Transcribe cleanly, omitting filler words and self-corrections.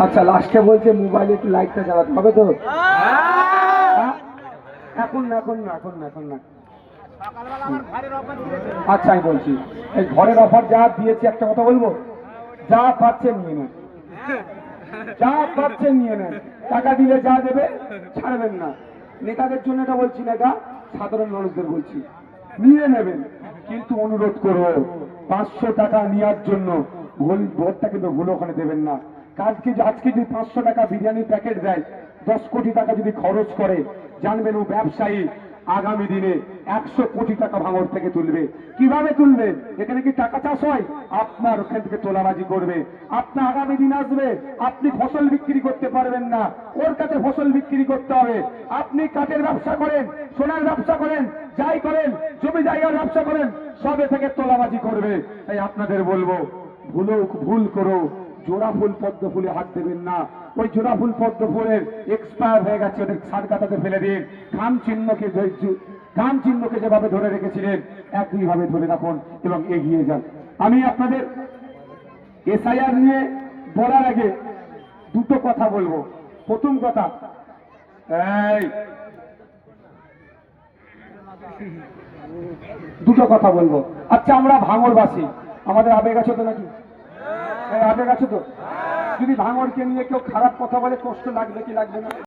আচ্ছা, লাস্টে বলছে মোবাইলে একটু লাইটটা জ্বালাতে হবে তো। এখন না, এখন না, এখন না, এখন না। আচ্ছা, আমি বলছি এই ঘরের অফার যা দিয়েছি, একটা কথা বলবো, যা পাচ্ছেন নিয়ে নেন, যা পাচ্ছেন নিয়ে নেন। টাকা দিলে যা দেবে ছাড়বেন না। নেতাদের জন্য এটা বলছি না, এটা সাধারণ মানুষদের বলছি, নিয়ে নেবেন। কিন্তু অনুরোধ করবো, 500 টাকা নেওয়ার জন্য ভোটটা কিন্তু ভুল ওখানে দেবেন না। আজকে যদি 500 টাকা বিরিয়ানির প্যাকেট দেয়, 10 কোটি টাকা যদি খরচ করে, জানবেন ও ব্যবসায়ী আগামী দিনে 100 কোটি টাকা ভাঙর থেকে তুলবে। কিভাবে তুলবে? এখানে কি টাকা চাষ হয়? আপনার ওখান থেকে তোলাবাজি করবে। আপনার আগামী দিন আসবে, আপনি ফসল বিক্রি করতে পারবেন না, ওর কাছে ফসল বিক্রি করতে হবে। আপনি কাঠের ব্যবসা করেন, সোনার ব্যবসা করেন, যাই করেন, জমি জায়গার ব্যবসা করেন, সবে থেকে তোলাবাজি করবে। তাই আপনাদের বলবো, ভুল করো, জোড়া ফুল পদ্ম ফুলে হাত দেবেন না। ওই জোড়া ফুল পদ্ম ফুলের এক্সপায়ার হয়ে গেছে, ওদের সার কাটাতে ফেলে দিন। খাম চিহ্নকে যেভাবে ধরে রেখেছিলেন, একইভাবে ধরে রাখুন এবং এগিয়ে যান। আমি আপনাদের এসআইআর নিয়ে বলার আগে দুটো কথা বলবো। প্রথম কথা, দুটো কথা বলবো। আচ্ছা, আমরা ভাঙড়বাসী, আমাদের আবেগ আছে তো নাকি? আবেগ আছে তো? যদি ভাঙড়কে নিয়ে কেউ খারাপ কথা বলে, কষ্ট লাগবে কি লাগবে না?